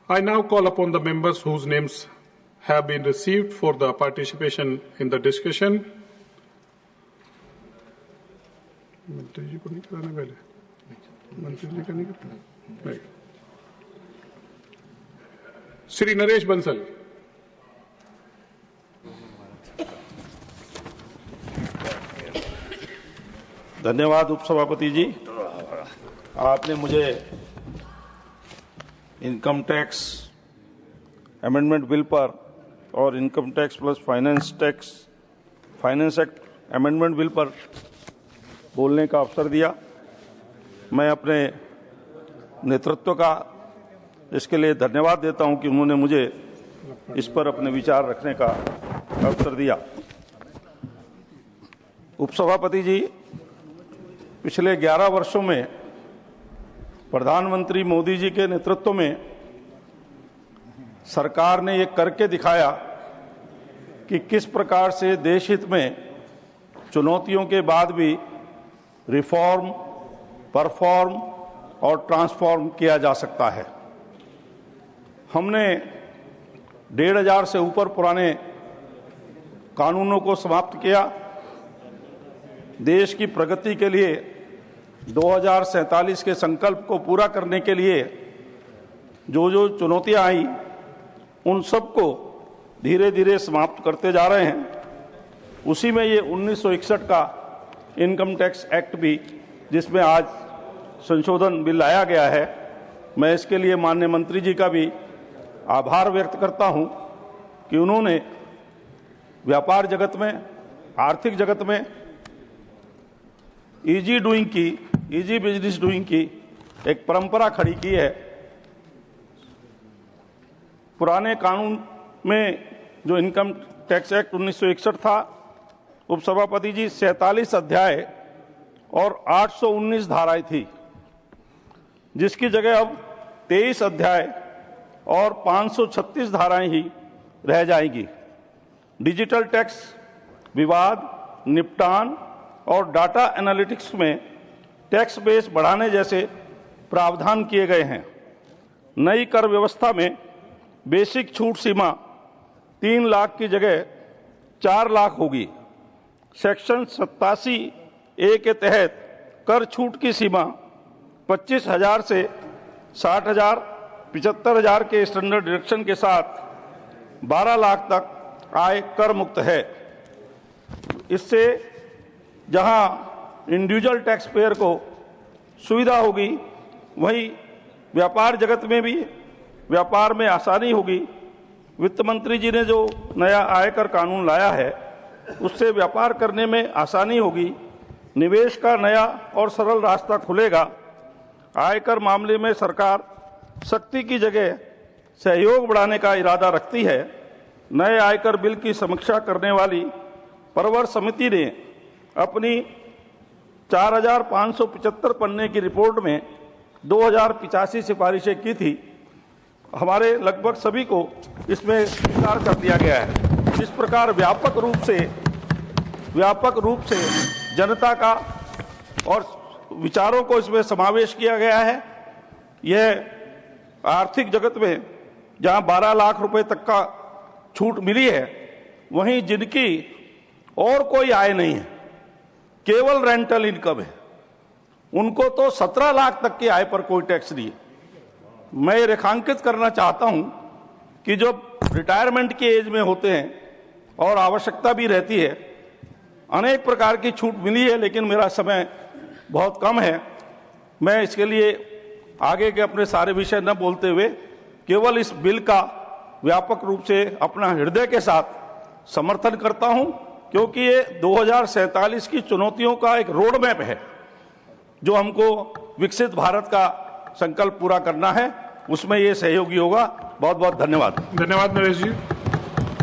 I now call upon the members whose names have been received for the participation in the discussion. मंत्री जी को नहीं कराने पहले, मंत्री जी का नहीं करना। श्री नरेश बंसल। धन्यवाद उपसभापति जी, आपने मुझे इनकम टैक्स अमेंडमेंट बिल पर और income tax plus finance act amendment bill पर बोलने का अवसर दिया। मैं अपने नेतृत्व का इसके लिए धन्यवाद देता हूं कि उन्होंने मुझे इस पर अपने विचार रखने का अवसर दिया। उपसभापति जी, पिछले 11 वर्षों में प्रधानमंत्री मोदी जी के नेतृत्व में सरकार ने ये करके दिखाया कि किस प्रकार से देश हित में चुनौतियों के बाद भी रिफॉर्म, परफॉर्म और ट्रांसफॉर्म किया जा सकता है। हमने 1,500 से ऊपर पुराने कानूनों को समाप्त किया। देश की प्रगति के लिए 2047 के संकल्प को पूरा करने के लिए जो जो चुनौतियां आई, उन सबको धीरे धीरे समाप्त करते जा रहे हैं। उसी में ये 1961 का इनकम टैक्स एक्ट भी, जिसमें आज संशोधन बिल लाया गया है, मैं इसके लिए माननीय मंत्री जी का भी आभार व्यक्त करता हूं कि उन्होंने व्यापार जगत में, आर्थिक जगत में इजी बिजनेस डूइंग की एक परंपरा खड़ी की है। पुराने कानून में जो इनकम टैक्स एक्ट 1961 था, उपसभापति जी, 47 अध्याय और 819 धाराएं थी, जिसकी जगह अब 23 अध्याय और 536 धाराएं ही रह जाएंगी। डिजिटल टैक्स, विवाद निपटान और डाटा एनालिटिक्स में टैक्स बेस बढ़ाने जैसे प्रावधान किए गए हैं। नई कर व्यवस्था में बेसिक छूट सीमा 3 लाख की जगह 4 लाख होगी। सेक्शन 87A के तहत कर छूट की सीमा 25,000 से 60,000, 75,000 के स्टैंडर्ड डिडक्शन के साथ 12 लाख तक आय कर मुक्त है। इससे जहां इंडिविजुअल टैक्स पेयर को सुविधा होगी, वहीं व्यापार जगत में भी व्यापार में आसानी होगी। वित्त मंत्री जी ने जो नया आयकर कानून लाया है, उससे व्यापार करने में आसानी होगी, निवेश का नया और सरल रास्ता खुलेगा। आयकर मामले में सरकार सख्ती की जगह सहयोग बढ़ाने का इरादा रखती है। नए आयकर बिल की समीक्षा करने वाली परवर समिति ने अपनी 4,575 पन्ने की रिपोर्ट में 2,085 सिफारिशें की थी। हमारे लगभग सभी को इसमें स्वीकार कर दिया गया है। इस प्रकार व्यापक रूप से जनता का और विचारों को इसमें समावेश किया गया है। यह आर्थिक जगत में जहां 12 लाख रुपए तक का छूट मिली है, वहीं जिनकी और कोई आय नहीं है, केवल रेंटल इनकम है, उनको तो 17 लाख तक की आय पर कोई टैक्स नहीं है। मैं रेखांकित करना चाहता हूं कि जो रिटायरमेंट की एज में होते हैं और आवश्यकता भी रहती है, अनेक प्रकार की छूट मिली है, लेकिन मेरा समय बहुत कम है। मैं इसके लिए आगे के अपने सारे विषय न बोलते हुए केवल इस बिल का व्यापक रूप से अपना हृदय के साथ समर्थन करता हूं, क्योंकि ये 2047 की चुनौतियों का एक रोड मैप है, जो हमको विकसित भारत का संकल्प पूरा करना है। उसमें ये सहयोगी होगा। बहुत बहुत धन्यवाद। धन्यवाद नरेश जी।